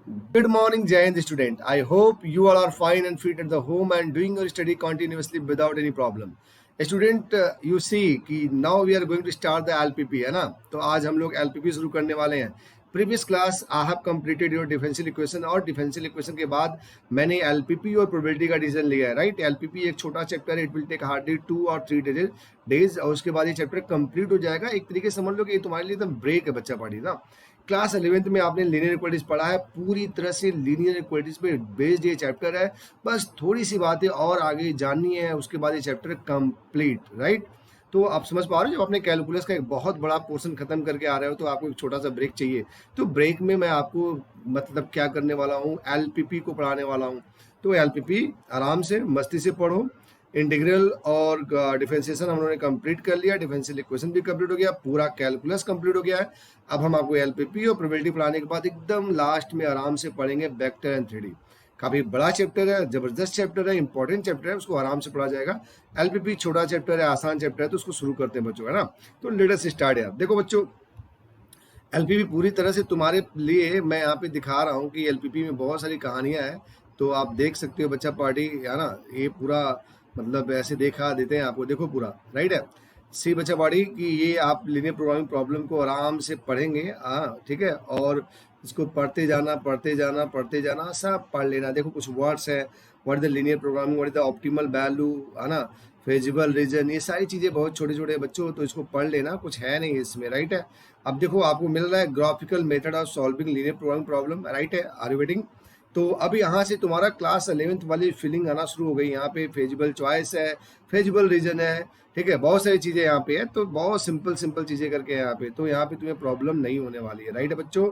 Good morning, Jayant student. I hope you all are fine and fit at the home and doing your study continuously without any problem. Student, you see कि now we are going to start the LPP है ना. तो आज हम लोग LPP शुरू करने वाले हैं. Previous class I have completed your differential equation और डिफरेंशियल इक्वेशन के बाद मैंने एलपीपी और प्रोबेबिलिटी का डिसीजन लिया है, राइट. एलपीपी एक छोटा चैप्टर है, इट विल टेक हार्डली 2 और 3 डेज और उसके बाद ये चैप्टर कंप्लीट हो जाएगा. एक तरीके से समझ लो कि ये तुम्हारे लिए एकदम ब्रेक है बच्चा पढ़ी ना. क्लास 11th में आपने लीनियर इक्वालिटीज पढ़ा है, पूरी तरह से लीनियर इक्वालिटीज पे बेस्ड ये चैप्टर है. बस थोड़ी सी बातें और आगे जाननी है, उसके बाद ये चैप्टर कंप्लीट, राइट. तो आप समझ पा रहे हो, जब अपने कैलकुलस का एक बहुत बड़ा पोर्शन खत्म करके आ रहे हो तो आपको एक छोटा सा ब्रेक चाहिए. तो ब्रेक में मैं आपको मतलब क्या करने वाला हूँ, एलपीपी को पढ़ाने वाला हूँ. तो एलपीपी आराम से मस्ती से पढ़ो. इंटीग्रल और डिफरेंशिएशन हम लोगों ने कंप्लीट कर लिया, डिफरेंशियल इक्वेशन भी कंप्लीट हो गया, पूरा कैलकुलस कंप्लीट हो गया है. अब हम आपको एलपीपी और प्रोबेबिलिटी पढ़ाने के बाद एकदम लास्ट में आराम से पढ़ेंगे वेक्टर एंड 3D. काफ़ी बड़ा चैप्टर है, जबरदस्त चैप्टर है, इंपॉर्टेंट चैप्टर है, उसको आराम से पढ़ा जाएगा. एलपीपी छोटा चैप्टर है, आसान चैप्टर है, तो उसको शुरू करते हैं बच्चों, है ना. तो लेट अस स्टार्ट यार. देखो बच्चों, एलपीपी पूरी तरह से तुम्हारे लिए मैं यहाँ पे दिखा रहा हूँ कि एलपीपी में बहुत सारी कहानियाँ हैं. तो आप देख सकते हो बच्चा पार्टी, है ना. ये पूरा मतलब ऐसे देखा देते हैं आपको, देखो पूरा राइट है. सी बच्चा पार्टी कि ये आप लीनियर प्रोग्रामिंग प्रॉब्लम को आराम से पढ़ेंगे, हाँ ठीक है. और इसको पढ़ते जाना पढ़ते जाना पढ़ते जाना, सब पढ़ लेना. देखो कुछ वर्ड्स हैं, what is the linear programming, what is the optimal value, है ना, फेजिबल रीजन, ये सारी चीज़ें बहुत छोटे छोटे बच्चों, तो इसको पढ़ लेना, कुछ है नहीं इसमें, राइट है. अब देखो आपको मिल रहा है graphical method of solving linear programming problem, right है. Are you waiting? तो अब यहाँ से तुम्हारा क्लास 11th वाली फीलिंग आना शुरू हो गई. यहाँ पे फेजिबल चॉइस है, फेजिबल रीजन है, ठीक है, बहुत सारी चीज़ें यहाँ पे है. तो बहुत सिंपल सिंपल चीज़ें करके यहाँ पे, तो यहाँ पे तुम्हें प्रॉब्लम नहीं होने वाली है, राइट है बच्चों.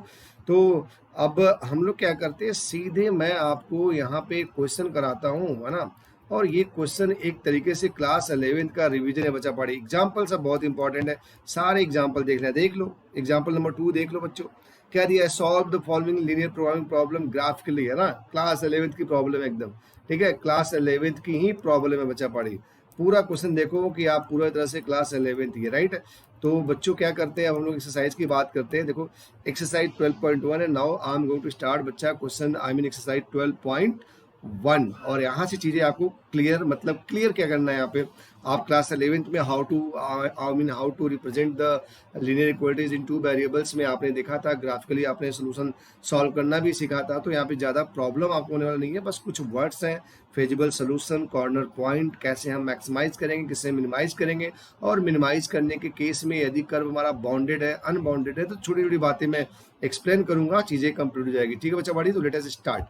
तो अब हम लोग क्या करते हैं, सीधे मैं आपको यहाँ पे क्वेश्चन कराता हूँ, है ना. और ये क्वेश्चन एक तरीके से क्लास 11th का रिवीजन है बच्चा पढ़ी. एग्जाम्पल सब बहुत इंपॉर्टेंट है, सारे एग्जाम्पल देखना है. देख लो एग्जाम्पल नंबर 2 देख लो बच्चों. क्या दिया है, solve the following linear programming problem graphically, है ना. क्लास 11th की प्रॉब्लम है एकदम, ठीक है, क्लास 11th की ही प्रॉब्लम है बच्चा पढ़ी. पूरा क्वेश्चन देखो कि आप पूरा तरह से क्लास 11th ही है, राइट. तो बच्चों क्या करते हैं, अब हम लोग एक्सरसाइज की बात करते हैं. देखो एक्सरसाइज 12.1 है. Now I am going to start बच्चा क्वेश्चन, आई मीन एक्सरसाइज 12.1. और यहाँ से चीज़ें आपको क्लियर, मतलब क्लियर क्या करना है यहाँ पे. आप क्लास 11th में how to represent the linear equalities in 2 variables में आपने देखा था, ग्राफिकली आपने सोल्यूशन सॉल्व करना भी सीखा था. तो यहाँ पे ज़्यादा प्रॉब्लम आपको होने वाला नहीं है, बस कुछ वर्ड्स हैं, फेजिबल सोल्यूशन, कॉर्नर पॉइंट, कैसे हम मैक्सिमाइज करेंगे, किससे मिनिमाइज करेंगे, और मिनिमाइज करने के केस में यदि कर्व हमारा बाउंडेड है, अनबाउंडेड है, तो छोटी छोटी बातें मैं एक्सप्लेन करूंगा, चीज़ें कंप्लीट हो जाएगी. ठीक है बच्चा बड़ी, तो लेट अस स्टार्ट.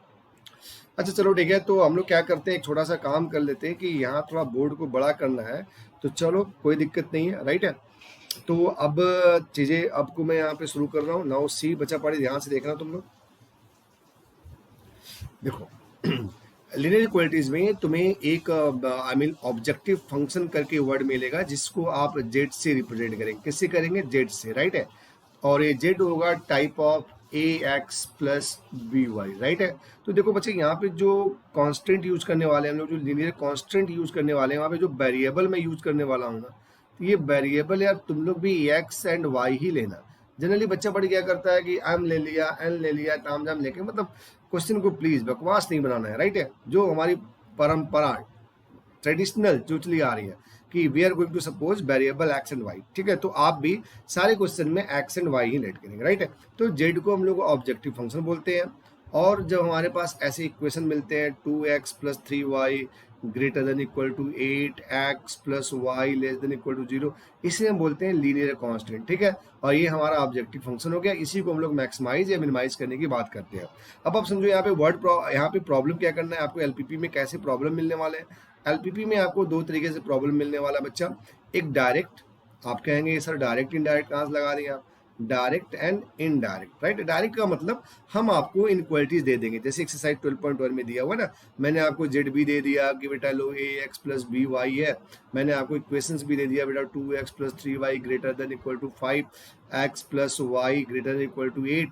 अच्छा चलो ठीक है. तो हम लोग क्या करते हैं, एक छोटा सा काम कर लेते हैं कि यहाँ थोड़ा बोर्ड को बड़ा करना है. तो चलो कोई दिक्कत नहीं है, राइट है. तो अब चीज़ें आपको मैं यहाँ पे शुरू कर रहा हूँ. नाउ सी बच्चा पढ़ी, ध्यान से देखना तुम लोग. देखो लीनियर इक्वालिटीज में तुम्हें एक आई मीन ऑब्जेक्टिव फंक्शन करके वर्ड मिलेगा, जिसको आप जेड से रिप्रेजेंट करेंगे. किससे करेंगे, जेड से, राइट है. और ये जेड होगा type of A X plus B Y, right है. तो देखो बच्चे, यहाँ पे जो कांस्टेंट यूज करने वाले हैं हम लोग, जो लीनियर कांस्टेंट यूज करने वाले हैं, वहाँ पे जो वेरिएबल मैं यूज करने वाला हूँ ना, तो ये वेरिएबल यार तुम लोग भी एक्स एंड वाई ही लेना. जनरली बच्चा पढ़ क्या करता है कि एम ले लिया, एन ले लिया, ताम जाम लेके, मतलब क्वेश्चन को प्लीज बकवास नहीं बनाना है, राइट है. जो हमारी परंपरा ट्रेडिशनल जो चली आ रही है कि we are going to suppose variable X and Y, ठीक है. तो आप भी सारे क्वेश्चन में एक्स एंड वाई ही लेट करेंगे, राइट है. तो जेड को हम लोग ऑब्जेक्टिव फंक्शन बोलते हैं. और जब हमारे पास ऐसे इक्वेशन मिलते हैं 2x plus 3y greater than equal to 8x plus Y less than equal to 0, इसे हम बोलते हैं लीनियर कांस्टेंट, ठीक है. और ये हमारा ऑब्जेक्टिव फंक्शन हो गया. इसी को हम लोग मैक्सिमाइज या मिनिमाइज करने की बात करते हैं. अब आप समझो यहाँ पे यहाँ पे प्रॉब्लम क्या करना है आपको. एलपीपी में कैसे प्रॉब्लम मिलने वाले हैं. एलपीपी में आपको 2 तरीके से प्रॉब्लम मिलने वाला है बच्चा. एक डायरेक्ट, आप कहेंगे सर डायरेक्ट इनडायरेक्ट कहाँ से लगा रही हैं आप. Direct and indirect, right. Direct का मतलब हम आपको इनक्वालिटीज दे देंगे, जैसे एक्सरसाइज 12.1 में दिया हुआ ना. मैंने आपको जेड भी दे दिया कि बेटा लो A X plus B Y है. मैंने आपको इक्वेशंस भी दे दिया बेटा 2x plus 3y greater than equal to 5x plus Y greater than equal to 8,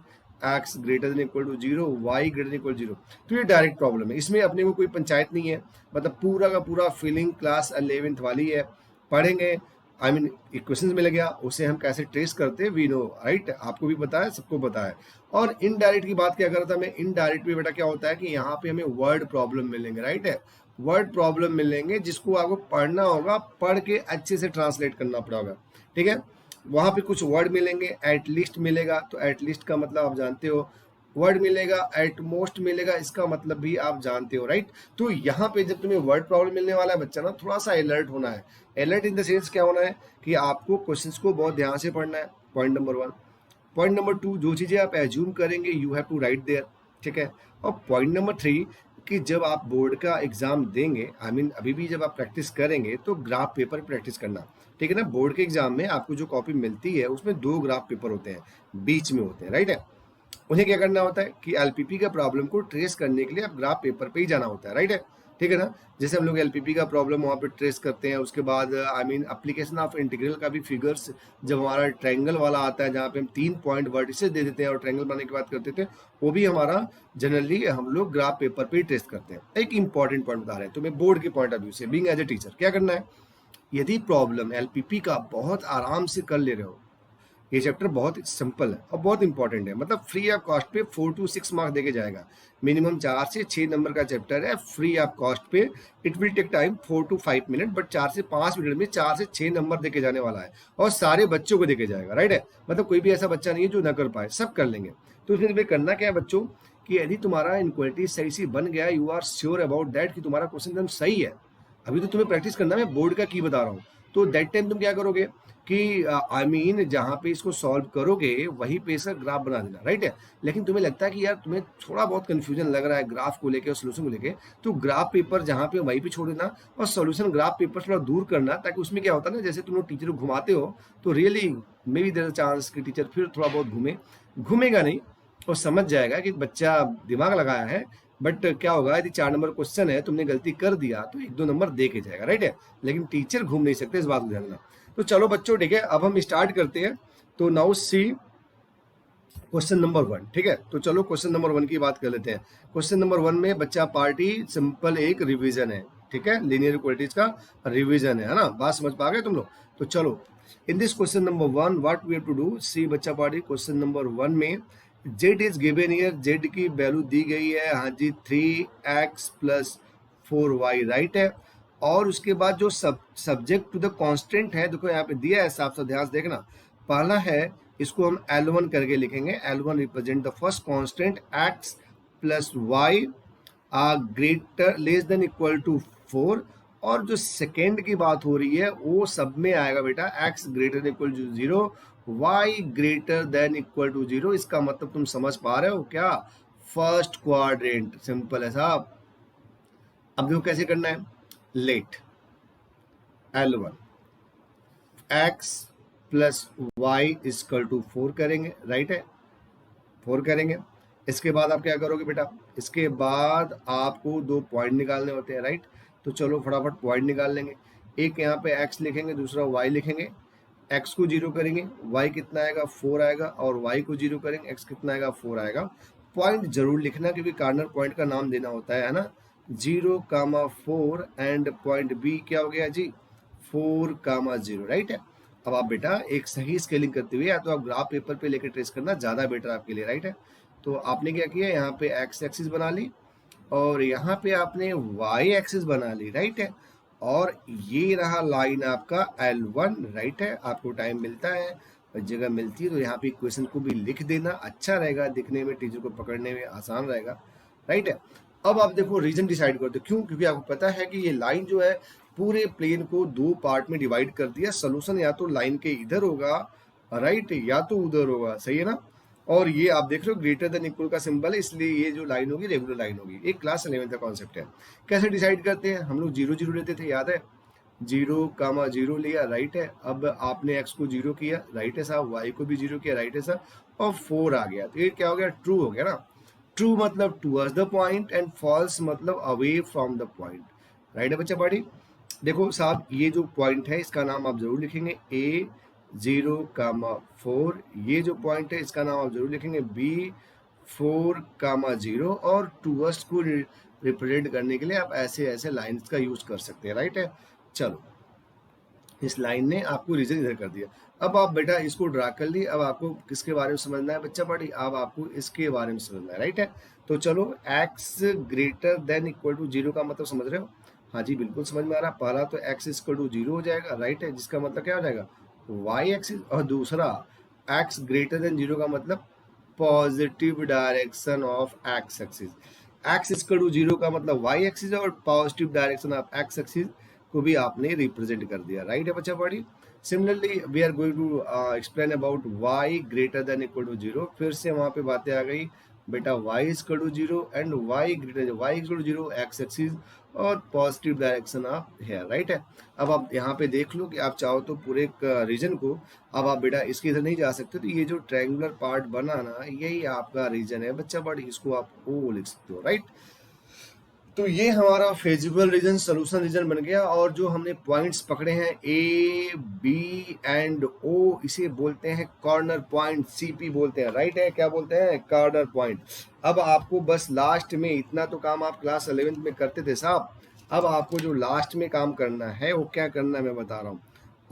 X greater than equal to 0, Y greater than equal 0. तो ये डायरेक्ट प्रॉब्लम है, इसमें अपने को कोई पंचायत नहीं है. मतलब पूरा का पूरा फीलिंग क्लास 11th वाली है, पढ़ेंगे आई मीन इक्वेशंस मिल गया, उसे हम कैसे ट्रेस करते हैं वी नो, राइट। आपको भी पता है, सबको पता है। और इनडायरेक्ट की बात क्या कर रहा था मैं, इनडायरेक्ट में बेटा क्या होता है कि यहाँ पे हमें वर्ड प्रॉब्लम मिलेंगे, राइट है। वर्ड प्रॉब्लम मिलेंगे जिसको आपको पढ़ना होगा, पढ़ के अच्छे से ट्रांसलेट करना पड़ेगा, ठीक है। वहां पे कुछ वर्ड मिलेंगे, एटलीस्ट मिलेगा, तो एटलीस्ट का मतलब आप जानते हो, वर्ड मिलेगा, एट मोस्ट मिलेगा, इसका मतलब भी आप जानते हो, राइट। तो यहाँ पे जब तुम्हें वर्ड प्रॉब्लम मिलने वाला है बच्चा ना, थोड़ा सा अलर्ट होना है। अलर्ट इन द सेंस क्या होना है कि आपको क्वेश्चंस को बहुत ध्यान से पढ़ना है, पॉइंट नंबर 1। पॉइंट नंबर 2, जो चीजें आप एज्यूम करेंगे you have to write there, ठीक है। और पॉइंट नंबर 3 कि जब आप बोर्ड का एग्जाम देंगे, आई मीन अभी भी जब आप प्रैक्टिस करेंगे तो ग्राफ पेपर प्रैक्टिस करना, ठीक है ना। बोर्ड के एग्जाम में आपको जो कॉपी मिलती है उसमें 2 ग्राफ पेपर होते हैं, बीच में होते हैं, राइट है। उन्हें क्या करना होता है कि एलपीपी का प्रॉब्लम को ट्रेस करने के लिए आप ग्राफ पेपर पे ही जाना होता है, राइट है, ठीक है ना। जैसे हम लोग एलपीपी का प्रॉब्लम वहाँ पे ट्रेस करते हैं, उसके बाद I mean application of integral का भी फिगर्स, जब हमारा ट्रायंगल वाला आता है जहाँ पे हम 3 पॉइंट वर्टिसेस दे देते हैं और ट्रायंगल बनाने की बात करते थे, वो भी हमारा जनरली हम लोग ग्राफ पेपर पे ही ट्रेस करते हैं। एक इंपॉर्टेंट पॉइंट बता रहे हैं तुम्हें बोर्ड के पॉइंट ऑफ व्यू से, बीइंग एज ए टीचर क्या करना है। यदि प्रॉब्लम एलपीपी का बहुत आराम से कर ले रहे हो, ये चैप्टर बहुत सिंपल है और बहुत इंपॉर्टेंट है, मतलब फ्री ऑफ कॉस्ट पे 4 to 6 मार्क्स देके जाएगा। मिनिमम 4 से 6 नंबर का चैप्टर है, फ्री ऑफ कॉस्ट पे। It will take time 4 to 5 minute, but 4 से 5 मिनट में 4 से 6 नंबर देके जाने वाला है और सारे बच्चों को देके जाएगा, राइट है। मतलब कोई भी ऐसा बच्चा नहीं है जो ना कर पाए, सब कर लेंगे। तो इसमें करना क्या है बच्चों कि यदि तुम्हारा इनक्वालिटी सही से बन गया, you are sure about that कि तुम्हारा क्वेश्चन एकदम सही है, अभी तो तुम्हें प्रैक्टिस करना है, मैं बोर्ड का की बता रहा हूँ। तो दैट टाइम तुम क्या करोगे कि आई मीन जहाँ पे इसको सॉल्व करोगे वहीं पे इसका ग्राफ बना देना, राइट है। लेकिन तुम्हें लगता है कि यार तुम्हें थोड़ा बहुत कंफ्यूजन लग रहा है ग्राफ को लेके और सोल्यूशन को लेके, तो ग्राफ पेपर जहाँ पे वहीं पे छोड़ देना और सोल्यूशन ग्राफ पेपर थोड़ा दूर करना, ताकि उसमें क्या होता है ना, जैसे तुम लोग टीचर को घुमाते हो तो really may be there a chance कि टीचर फिर थोड़ा बहुत घूमेगा नहीं और समझ जाएगा कि बच्चा दिमाग लगाया है। बट क्या होगा यदि 4 नंबर क्वेश्चन है, तुमने गलती कर दिया तो 1-2 नंबर दे के जाएगा, राइट है। लेकिन टीचर घूम नहीं सकते, इस बात को ध्यान रखना। तो चलो बच्चों ठीक है, अब हम स्टार्ट करते हैं। तो नाउ सी क्वेश्चन नंबर 1, ठीक है। तो चलो क्वेश्चन नंबर 1 की बात कर लेते हैं। क्वेश्चन नंबर 1 में बच्चा पार्टी सिंपल एक रिवीजन है, ठीक है, लीनियर इक्वालिटीज का रिवीजन है ना। बात समझ पा गए तुम लोग। तो चलो in this question number 1 what we have to do, see बच्चा पार्टी क्वेश्चन नंबर 1 में z is given here, z की वैल्यू दी गई है, हाँ जी 3x + 4y, राइट है। और उसके बाद जो सब्जेक्ट टू द कांस्टेंट है, देखो यहाँ पे दिया है, साफ साफ ध्यान से देखना। पहला है इसको हम L1 करके लिखेंगे, L1 represent the first constant x + y greater less than equal to 4। और जो सेकेंड की बात हो रही है वो सब में आएगा बेटा, x greater than equal to 0, y greater than equal to 0। इसका मतलब तुम समझ पा रहे हो क्या, फर्स्ट क्वाड्रेंट, सिंपल है साहब। अब देखो कैसे करना है, लेट L1 x + y = 4 करेंगे, राइट है, 4 करेंगे। इसके बाद आप क्या करोगे बेटा, इसके बाद आपको 2 पॉइंट निकालने होते हैं, राइट। तो चलो फटाफट पॉइंट निकाल लेंगे। एक यहाँ पे x लिखेंगे, दूसरा y लिखेंगे। x को 0 करेंगे, y कितना आएगा 4 आएगा, और y को 0 करेंगे, x कितना आएगा 4 आएगा। पॉइंट जरूर लिखना क्योंकि कार्नर पॉइंट का नाम देना होता है ना, 0,4 एंड पॉइंट बी क्या हो गया जी 4,0, राइट है। अब आप बेटा एक सही स्केलिंग करते हुए या तो आप ग्राफ पेपर पे लेकर ट्रेस करना ज़्यादा बेटर आपके लिए, राइट है। तो आपने क्या किया, यहाँ पे x एक्सिस बना ली और यहाँ पे आपने y एक्सिस बना ली, राइट है। और ये रहा लाइन आपका L1, राइट है। आपको टाइम मिलता है, जगह मिलती है तो यहाँ पे इक्वेशन को भी लिख देना, अच्छा रहेगा दिखने में, टीचर को पकड़ने में आसान रहेगा, राइट है। अब आप देखो रीजन डिसाइड करते हो, क्यों, क्योंकि आपको पता है कि ये लाइन जो है पूरे प्लेन को 2 पार्ट में डिवाइड कर दिया। सोल्यूशन या तो लाइन के इधर होगा, राइट, या तो उधर होगा, सही है ना। और ये आप देख रहे हो ग्रेटर देन इक्वल का सिंबल है, इसलिए ये जो लाइन होगी रेगुलर लाइन होगी। एक क्लास 11 का कॉन्सेप्ट है। कैसे डिसाइड करते हैं, हम लोग 0,0 लेते थे, याद है, 0,0 लिया, राइट है। अब आपने x को 0 किया, राइट है साहब, y को भी 0 किया, राइट है साहब, और 4 आ गया। तो ये क्या हो गया, ट्रू हो गया ना। ट्रू मतलब towards the point and false मतलब away from the point, right है बच्चा पार्टी। देखो साहब ये जो पॉइंट है इसका नाम आप जरूर लिखेंगे A 0,4, ये जो पॉइंट है इसका नाम आप जरूर लिखेंगे B 4,0, और टूवर्ड्स को रिप्रेजेंट करने के लिए आप ऐसे ऐसे लाइंस का यूज कर सकते हैं, राइट है। चलो इस लाइन ने आपको रीजन इधर कर दिया। अब आप बेटा इसको ड्रा कर ली, अब आपको किसके बारे में समझना है बच्चा पढ़ी, अब आपको इसके बारे में समझना है, राइट है। तो चलो x greater than equal to zero का मतलब समझ रहे हो? हाँ जी बिल्कुल समझ में आ रहा। पहला तो x इक्वल टू जीरो हो जाएगा, राइट है, जिसका मतलब क्या हो जाएगा y एक्सिस, और दूसरा x ग्रेटर देन जीरो का मतलब positive direction of x axis. x equal to zero का मतलब y एक्सिस और positive direction of x axis को भी आपने रिप्रेजेंट कर दिया, राइट है बच्चा पढ़ी। Similarly we are going to explain about y greater than equal to zero. फिर से वहां पे बातें आ गई बेटा, y equal to zero and y greater, y equal to zero x axis और positive direction of here, right है। अब आप यहाँ पे देख लो कि आप चाहो तो पूरे रीजन को, अब आप बेटा इसके इधर नहीं जा सकते, तो ये जो ट्रायंगुलर पार्ट बना ना, यही आपका रीजन है बच्चा, बट इसको आप ओ लिख सकते हो, राइट। तो ये हमारा फेजिबल रीजन, सोल्यूशन रीजन बन गया। और जो हमने पॉइंट्स पकड़े हैं ए बी एंड ओ, इसे बोलते हैं कॉर्नर पॉइंट, सीपी बोलते हैं, राइट है। क्या बोलते हैं? Corner point. अब आपको बस लास्ट में, इतना तो काम आप क्लास 11th में करते थे साहब, अब आपको जो लास्ट में काम करना है वो क्या करना है मैं बता रहा हूँ।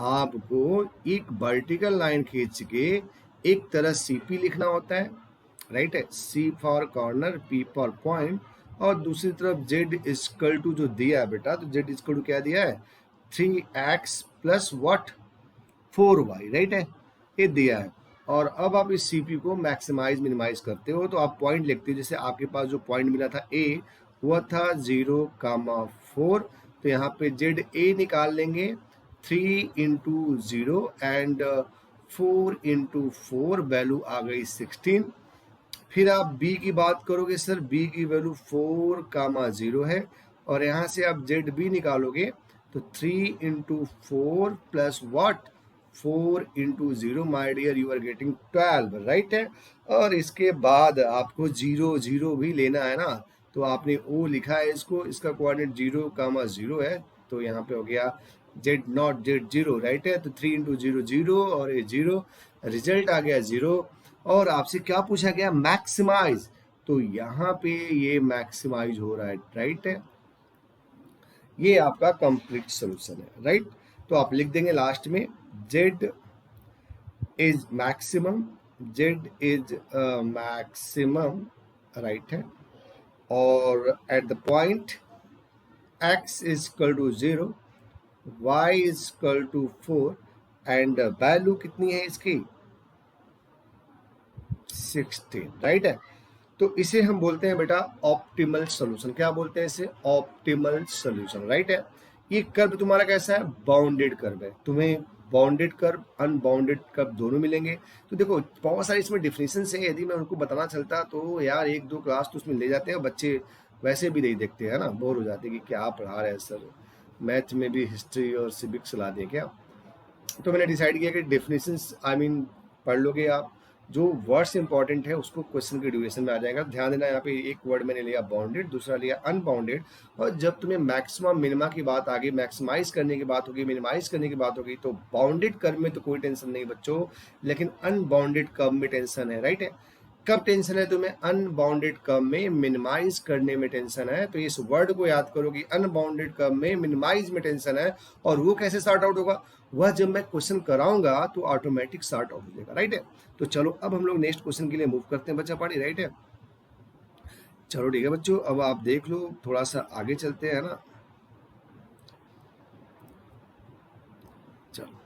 आपको एक वर्टिकल लाइन खींच के एक तरह सीपी लिखना होता है, राइट है, C for corner, P for point, और दूसरी तरफ जेड इक्वल टू जो दिया है बेटा, तो जेड इक्वल टू क्या दिया है 3x plus what 4y, right है, ये दिया है। और अब आप इस सीपी को मैक्सिमाइज मिनिमाइज करते हो, तो आप पॉइंट लिखते हो। जैसे आपके पास जो पॉइंट मिला था ए, वह था 0,4, तो यहाँ पे जेड ए निकाल लेंगे, 3 इंटू 0 एंड 4 इंटू 4, वैल्यू आ गई 16। फिर आप b की बात करोगे, सर b की वैल्यू 4,0 है, और यहाँ से आप जेड बी निकालोगे तो 3 into 4 plus what 4 into 0, my dear you are getting 12, right है। और इसके बाद आपको 0,0 भी लेना है ना, तो आपने o लिखा है इसको, इसका कोऑर्डिनेट 0,0 है, तो यहाँ पे हो गया जेड नॉट जेड 0, राइट है। तो 3 इंटू 0 0 और ये 0, रिजल्ट आ गया 0। और आपसे क्या पूछा गया? मैक्सिमाइज, तो यहाँ पे ये मैक्सिमाइज हो रहा है, राइट है। ये आपका कंप्लीट सोल्यूशन है, राइट। तो आप लिख देंगे लास्ट में z is maximum, z is maximum, right है, और at the point x is equal to 0, y is equal to 4, and value कितनी है इसकी 16, राइट है। तो इसे हम बोलते हैं बेटा ऑप्टिमल सोल्यूशन। क्या बोलते हैं इसे? ऑप्टिमल सोल्यूशन, राइट है। ये कर्व तुम्हारा कैसा है? बाउंडेड कर्व है। तुम्हें बाउंडेड कर्व, अनबाउंडेड कर्व दोनों मिलेंगे। तो देखो बहुत सारे इसमें डिफिनेशन है, यदि मैं उनको बताना चलता तो यार 1-2 क्लास तो उसमें ले जाते हैं बच्चे, वैसे भी नहीं देखते है ना, बोर हो जाते कि क्या पढ़ा रहे हैं सर, मैथ में भी हिस्ट्री और सिविक्स ला दिए क्या। तो मैंने डिसाइड किया कि डेफिनेशंस आई मीन पढ़ लोगे आप, जो वर्ड्स इंपॉर्टेंट है उसको क्वेश्चन के ड्यूरेशन में आ जाएगा। ध्यान देना, यहाँ पे एक वर्ड मैंने लिया बाउंडेड, दूसरा लिया अनबाउंडेड। और जब तुम्हें मैक्सिमम मिनिमा की बात आ गई, मैक्सिमाइज करने की बात होगी, मिनिमाइज करने की बात होगी, तो बाउंडेड कर्व में तो कोई टेंशन नहीं बच्चों, लेकिन अनबाउंडेड कर्व में टेंशन है, राइट है। कब टेंशन है तुम्हें? अनबाउंडेड कर्व में मिनिमाइज करने में टेंशन है। तो इस वर्ड को याद करो कि अनबाउंडेड कर्व में मिनिमाइज में टेंशन है। और वो कैसे सॉर्ट आउट होगा? वह जब मैं क्वेश्चन कराऊंगा तो ऑटोमेटिक सॉर्ट आउट हो जाएगा, राइट है। तो चलो अब हम लोग नेक्स्ट क्वेश्चन के लिए मूव करते हैं बच्चा पाड़ी, राइट है। चलो ठीक है बच्चों, अब आप देख लो, थोड़ा सा आगे चलते हैं ना। चलो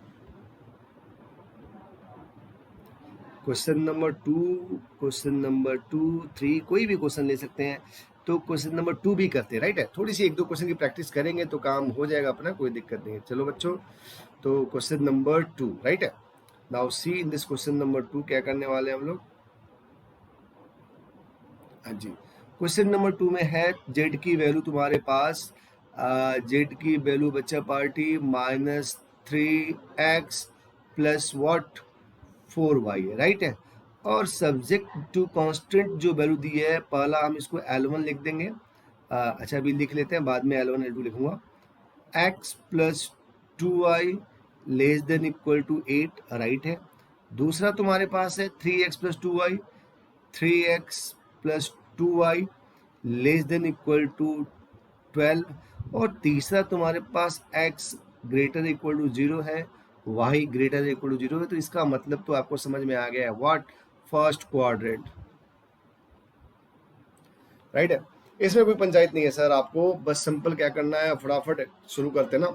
क्वेश्चन नंबर 2, क्वेश्चन नंबर 2, 3, कोई भी क्वेश्चन ले सकते हैं। तो क्वेश्चन नंबर 2 भी करते हैं, राइट है। थोड़ी सी 1-2 क्वेश्चन की प्रैक्टिस करेंगे तो काम हो जाएगा अपना, कोई दिक्कत नहीं है। चलो बच्चों, तो क्वेश्चन नंबर 2, राइट है। Now see in this question number 2 क्या करने वाले हैं हम लोग। हाँ जी, क्वेश्चन नंबर 2 में है जेड की वैल्यू तुम्हारे पास, जेड की वैल्यू बच्चा party -3x plus what 4y है, राइट है। और सब्जेक्ट टू कांस्टेंट जो वैल्यू दी है, पहला हम इसको L1 लिख देंगे। अच्छा अभी लिख लेते हैं, बाद में L1 L2 लिखूंगा। x plus 2y less than equal to 8, right है। दूसरा तुम्हारे पास है 3x plus 2y, 3x plus 2y less than equal to 12। और तीसरा तुम्हारे पास x ग्रेटर इक्वल टू 0 है, y ग्रेटर इक्वल टू 0 है, तो इसका मतलब तो आपको समझ में आ गया है, व्हाट, फर्स्ट क्वाड्रेंट, राइट है। इसमें कोई पंचायत नहीं है सर, आपको बस सिंपल क्या करना है, फटाफट शुरू करते ना।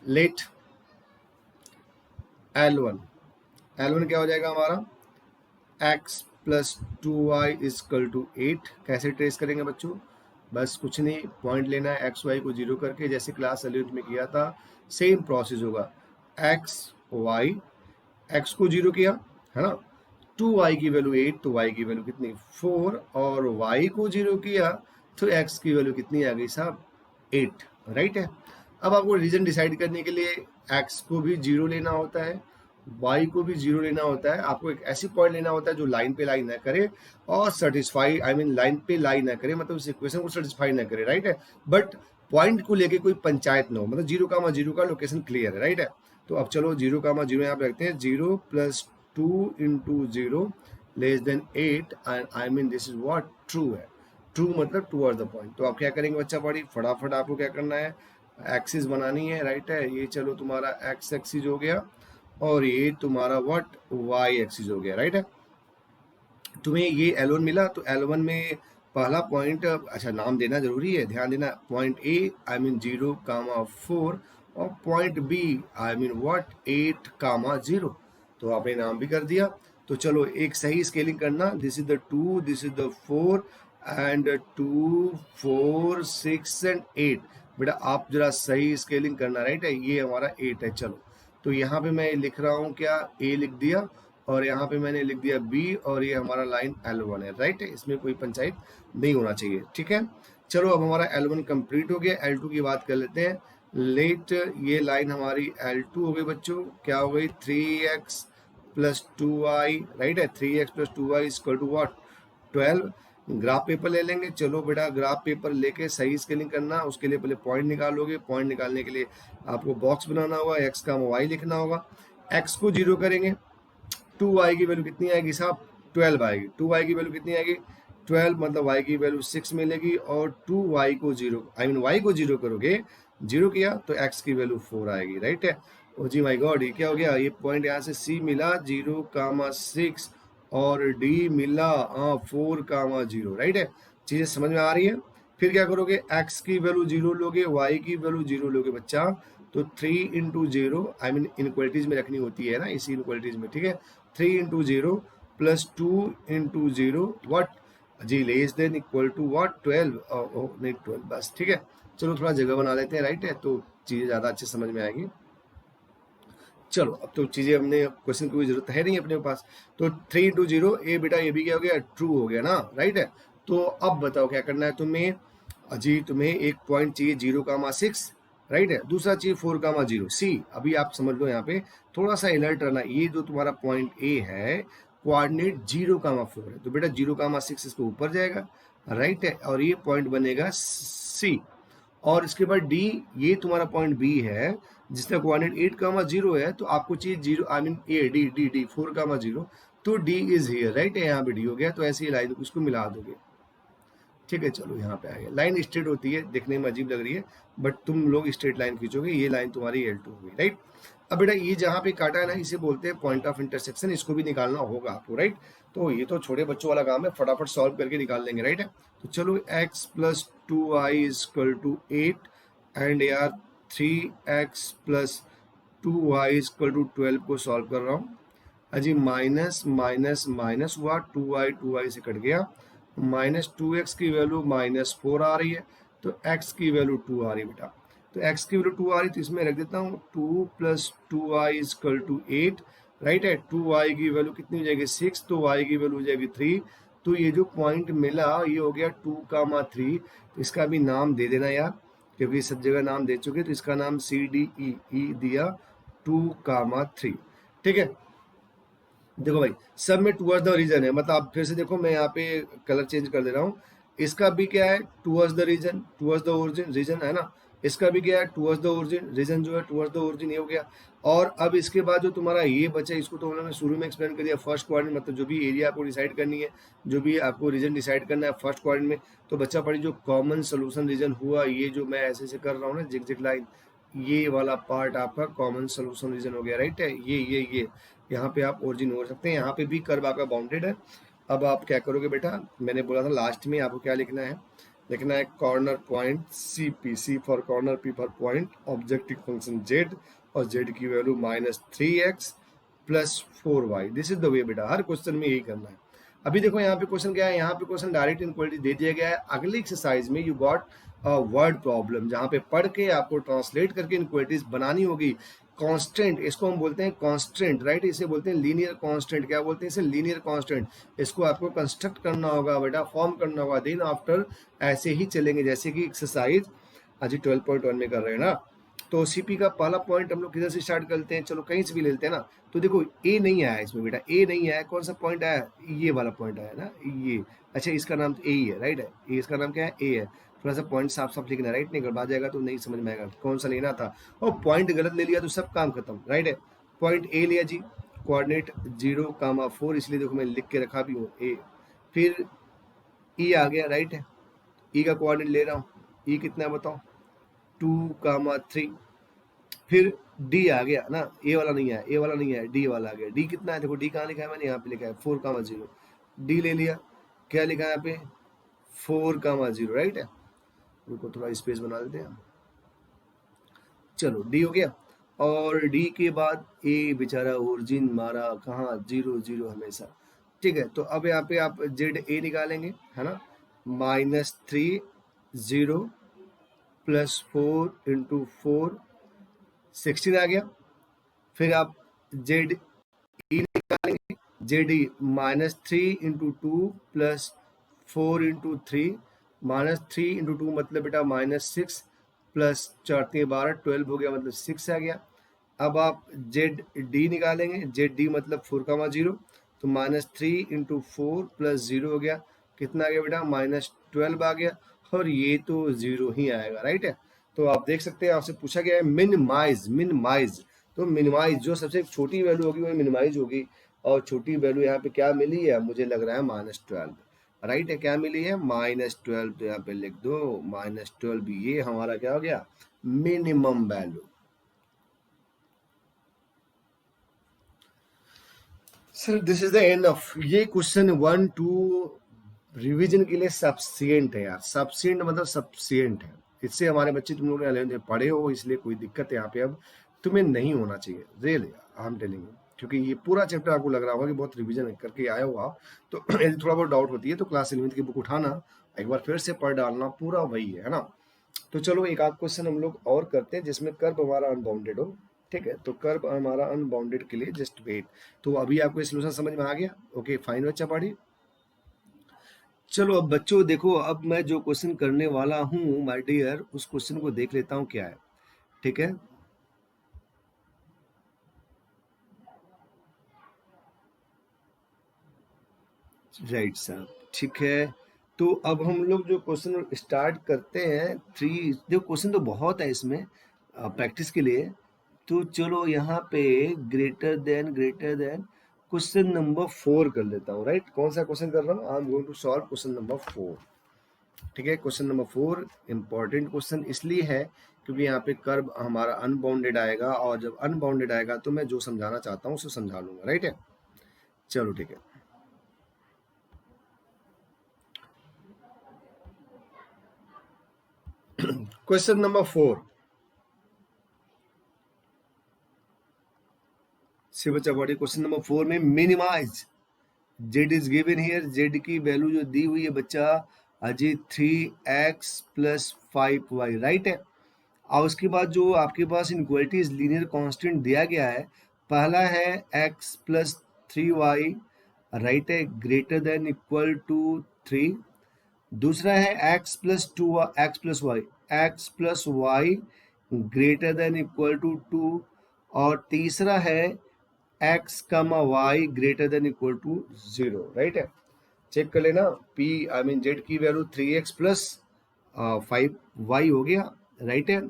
लेट L1, L1 क्या हो जाएगा हमारा, x plus 2y is equal to 8। कैसे ट्रेस करेंगे बच्चों, बस कुछ नहीं, पॉइंट लेना है एक्स वाई को जीरो करके, जैसे क्लास 11th में किया था सेम प्रोसेस होगा। एक्स वाई, एक्स को जीरो किया है ना, 2y की वैल्यू 8, तो y की वैल्यू कितनी 4, और y को जीरो किया तो x की वैल्यू कितनी आ गई साहब 8, राइट है। अब आपको रीजन डिसाइड करने के लिए x को भी जीरो लेना होता है, y को भी जीरो लेना होता है, आपको एक ऐसी पॉइंट लेना होता है जो लाइन पे लाई ना करे और सेटिस्फाई, आई मीन लाइन पे लाई ना करे, मतलब इस इक्वेशन को सेटिस्फाई ना करे, राइट है, बट पॉइंट को लेके कोई पंचायत ना हो, मतलब जीरो का लोकेशन क्लियर है, राइट है। तो अब चलो जीरो यहाँ पे रखते हैं, 0 plus 2 into 0 less than 8, and I mean this is what, true है, ट्रू मतलब टूवर्ड द पॉइंट। तो आप क्या करेंगे बच्चा पढ़ी, फटाफट आपको क्या करना है, एक्सिस बनानी है, राइट है, ये चलो तुम्हारा एक्स एक्सिस हो गया और ये तुम्हारा व्हाट, वाई एक्सिस हो गया, राइट है। तुम्हें ये L1 मिला, तो L1 में पहला पॉइंट, अच्छा नाम देना जरूरी है, ध्यान देना, पॉइंट A आई मीन 0,4 और point B I mean what 8,0। तो आपने नाम भी कर दिया। तो चलो एक सही स्केलिंग करना, this is the 2, this is the 4 and 2 4 6 and 8। बेटा आप जरा सही स्केलिंग करना, राइट है, ये हमारा 8 है। चलो तो यहाँ पे मैं लिख रहा हूँ क्या, A लिख दिया और यहाँ पे मैंने लिख दिया B, और ये हमारा लाइन L1 है, राइट है, इसमें कोई पंचायत नहीं होना चाहिए, ठीक है। चलो अब हमारा L1 कंप्लीट हो गया, L2 की बात कर लेते हैं। लेट ये लाइन हमारी L2 हो गई बच्चों, क्या हो गई, 3x प्लस 2y, राइट है, 3x plus 2y equal to what 12। Graph paper ले लेंगे, चलो बेटा ग्राफ पेपर लेके सही स्केलिंग करना, उसके लिए पहले पॉइंट निकालोगे, पॉइंट निकालने के लिए आपको बॉक्स बनाना होगा, x का y लिखना होगा, x को जीरो करेंगे, 2y की वैल्यू कितनी आएगी साहब 12 आएगी, 2y की वैल्यू कितनी आएगी 12, मतलब y की वैल्यू 6 मिलेगी, और 2y को जीरो आई मीन y को जीरो करोगे, जीरो किया तो x की वैल्यू 4 आएगी, राइट है। ओ जी माय गॉड, ये क्या हो गया, ये पॉइंट यहाँ से C मिला 0,6 और D मिला 4,0, राइट है। चीजें समझ में आ रही है। फिर क्या करोगे, x की वैल्यू जीरो लोगे, y की वैल्यू जीरो लोगे बच्चा, तो 3 into zero I mean inequalities में रखनी होती है ना, इसी इनक्वलिटीज में, ठीक है, 3 into zero plus 2 into zero what जी less than equal to what 12, नहीं 12 बस, ठीक है। चलो थोड़ा जगह बना लेते हैं, राइट है, तो चीज़ें ज़्यादा अच्छे समझ में आएगी। चलो अब तो चीज़ें हमने क्वेश्चन की कोई जरूरत है नहीं अपने पास। तो 3 इंटू जीरो, ए बेटा ये भी क्या हो गया, ट्रू हो गया ना, राइट है। तो अब बताओ क्या करना है तुम्हें, जी तुम्हें एक पॉइंट चाहिए 0,6, राइट है, दूसरा चाहिए 4,0 सी। अभी आप समझ लो यहाँ पे थोड़ा सा अलर्ट रहना, ये जो तुम्हारा पॉइंट ए है कोऑर्डिनेट 0,4 है, तो बेटा 0,6 इसको ऊपर जाएगा, राइट है, और ये पॉइंट बनेगा सी। और इसके बाद डी, ये तुम्हारा पॉइंट बी है जिसका कोऑर्डिनेट 8,0 है, तो आपको चाहिए 0 I mean A D D D 4,0, तो डी इज हियर, राइट है, यहाँ पे डी हो गया, तो ऐसे ही लाइन उसको मिला दोगे, ठीक है। चलो यहाँ पे आ गया, लाइन स्ट्रेट होती है, देखने में अजीब लग रही है, बट तुम लोग स्ट्रेट लाइन खींचोगे, ये लाइन तुम्हारी L2 होगी, राइट। अब बेटा ये जहाँ पे काटा है ना, इसे बोलते हैं पॉइंट ऑफ इंटरसेक्शन, इसको भी निकालना होगा आपको, राइट। तो ये तो छोटे बच्चों वाला काम है, फटाफट सॉल्व करके निकाल लेंगे, राइट है। तो चलो x plus 2y equal to 8 and यार 3x plus 2y equal to 12 को सॉल्व कर रहा हूँ, अजी माइनस माइनस माइनस हुआ, 2y से कट गया, माइनस 2x की वैल्यू -4 आ रही है, तो x की वैल्यू 2 आ रही है बेटा, तो x की वैल्यू 2 आ रही है, तो इसमें रख देता हूँ 2 plus 2y equal to 8, right है, 2y की वैल्यू कितनी हो जाएगी 6, तो y की वैल्यू हो जाएगी 3, तो ये जो पॉइंट मिला ये हो गया 2,3, तो इसका भी नाम दे देना यार, क्योंकि सब जगह नाम दे चुके, तो इसका नाम CDE दिया 2,3, ठीक है। देखो भाई सब में टूवर्ड्स द रीजन है, मतलब आप फिर से देखो, मैं यहाँ पे कलर चेंज कर दे रहा हूँ, इसका भी क्या है towards the region, towards the origin, region है ना, इसका भी क्या है टूवर्ड्स द ओरिजिन, रीजन जो है टूवर्ड्स द ओरिजिन, ये हो गया। और अब इसके बाद जो तुम्हारा ये बचा, इसको तो उन्होंने शुरू में एक्सप्लेन कर दिया, फर्स्ट क्वाड्रेंट, मतलब जो भी एरिया आपको डिसाइड करनी है, जो भी आपको रीजन डिसाइड करना है फर्स्ट क्वाड्रेंट में, तो बच्चा पढ़ी जो कॉमन सोल्यूशन रीजन हुआ, ये जो मैं ऐसे ऐसे कर रहा हूँ ना जिग जिग लाइन, ये वाला पार्ट आपका कॉमन सोल्यूशन रीजन हो गया, राइट है। ये यहाँ पे आप ओरिजिन हो सकते हैं, यहाँ पे भी कर्व आपका बाउंडेड है। अब आप क्या करोगे बेटा, मैंने बोला था लास्ट में आपको क्या लिखना है, लिखना है corner point C P, C for corner, P for point, objective function Z, और जेड की value -3x + 4y। This is the way बेटा, हर क्वेश्चन में यही करना है। अभी देखो यहाँ पे क्वेश्चन क्या है, यहाँ पे क्वेश्चन डायरेक्ट इनक्वालिटी दे दिया गया है। अगली एक्सरसाइज में यू गॉट वर्ड प्रॉब्लम, जहाँ पे पढ़ के आपको ट्रांसलेट करके इनक्वालिटीज बनानी होगी। कांस्टेंट, इसको हम बोलते हैं कांस्टेंट, राइट, इसे बोलते हैं लीनियर कांस्टेंट। क्या बोलते हैं इसे, लीनियर कांस्टेंट। इसको आपको कंस्ट्रक्ट करना होगा बेटा, फॉर्म करना होगा, देन आफ्टर ऐसे ही चलेंगे जैसे कि एक्सरसाइज अजी 12.1 में कर रहे हैं ना। तो सीपी का पहला पॉइंट हम लोग किधर से स्टार्ट करते हैं, चलो कहीं से भी ले लेते हैं ना। तो देखो ए नहीं आया इसमें बेटा, ए नहीं आया, कौन सा पॉइंट आया, ये वाला पॉइंट आया ना, ये। अच्छा, इसका नाम ए ही है, राइट है, ये इसका नाम क्या है, ए है। थोड़ा सा पॉइंट साफ साफ लिखना, राइट, नहीं गड़बड़ा जाएगा तो नहीं समझ में आएगा कौन सा लेना था। और पॉइंट गलत ले लिया तो सब काम खत्म, राइट है। पॉइंट ए लिया जी, कोऑर्डिनेट 0,4, इसलिए देखो मैं लिख के रखा भी हूँ ए। फिर ई आ गया, राइट है, ई का कोऑर्डिनेट ले रहा हूँ, ई कितना है बताओ, 2,3। फिर डी आ गया ना, ए वाला नहीं आया, ए वाला नहीं आया, डी वाला आ गया। डी कितना है, देखो डी कहाँ लिखा है मैंने, यहाँ पे लिखा है 4,0। डी ले लिया, क्या लिखा है यहाँ पे, 4,0, राइट है। रुको थोड़ा स्पेस बना देते हैं, चलो डी हो गया। और डी के बाद ए बेचारा ओरिजिन मारा कहाँ, 0 0 हमेशा, ठीक है। तो अब यहाँ पे आप जेड ए निकालेंगे, है ना, -3 0 + 4 × 4 16 आ गया। फिर आप जेड ई निकालेंगे, जेड ई -3 × 2 + 4 × 3, -3 × 2 मतलब बेटा -6 + 4 12 12 हो गया, मतलब 6 आ गया। अब आप जेड डी निकालेंगे, जेड डी मतलब 4,0, तो -3 × 4 + 0 हो गया, कितना आ गया बेटा, -12 आ गया। और ये तो 0 ही आएगा, राइट है। तो आप देख सकते हैं, आपसे पूछा गया है मिनिमाइज, मिनिमाइज, तो मिनिमाइज जो सबसे छोटी वैल्यू होगी वही मिनिमाइज होगी। और छोटी वैल्यू यहाँ पे क्या मिली है, मुझे लग रहा है -12, राइट है, क्या मिली है, -12। तो यहाँ पे लिख दो -12, ये हमारा क्या हो गया, minimum value. Sir this is the end of ये क्वेश्चन 1 2 रिवीजन के लिए सफिशिएंट है यार, सफिशिएंट मतलब सफिशिएंट है। इससे हमारे बच्चे, तुम लोग ने पढ़े हो इसलिए कोई दिक्कत है यहाँ पे अब तुम्हें नहीं होना चाहिए, really I am telling you. क्योंकि ये पूरा चैप्टर आपको लग रहा होगा कि बहुत रिवीजन करके आए हो आप, तो यदि थोड़ा बहुत डाउट होती है तो क्लास 11 की बुक उठाना, एक बार फिर से पढ़ डालना, पूरा वही है ना। तो चलो एक आध क्वेश्चन हम लोग और करते हैं जिसमें कर्व हमारा अनबाउंडेड हो, ठीक है। तो कर्व हमारा अनबाउंडेड के लिए जस्ट वेट। तो अभी आपको सोल्यूशन समझ में आ गया, ओके फाइन बच्चा पढ़ी। चलो अब बच्चों देखो, अब मैं जो क्वेश्चन करने वाला हूँ माय डियर, उस क्वेश्चन को देख लेता हूँ क्या है, ठीक है। राइट साहब, ठीक है। तो अब हम लोग जो क्वेश्चन स्टार्ट करते हैं, 3 जो क्वेश्चन तो बहुत है इसमें प्रैक्टिस के लिए। तो चलो यहाँ पे ग्रेटर देन क्वेश्चन नंबर 4 कर लेता हूँ, राइट। कौन सा क्वेश्चन कर रहा हूँ, I am going to solve question number 4, ठीक है। क्वेश्चन नंबर 4 इंपॉर्टेंट क्वेश्चन इसलिए है क्योंकि यहाँ पे कर्व हमारा अनबाउंडेड आएगा, और जब अनबाउंडेड आएगा तो मैं जो समझाना चाहता हूँ उसे समझा लूंगा, राइट है। चलो ठीक है। क्वेश्चन नंबर 4 से बच्चा बॉडी, क्वेश्चन नंबर 4 में minimize Z is given here, Z की वैल्यू जो दी हुई है बच्चा अजी 3x + 5y, राइट है। और उसके बाद जो आपके पास इनक्वालिटीज लीनियर कांस्टेंट दिया गया है, पहला है x + 3y, राइट है, ग्रेटर देन इक्वल टू 3। दूसरा है x + 2 x + y, x + y greater than equal to 2। और तीसरा है x, y greater than equal to 0, right है। चेक कर लेना, p आई मीन जेड की वैल्यू 3x + 5y हो गया, राइट है।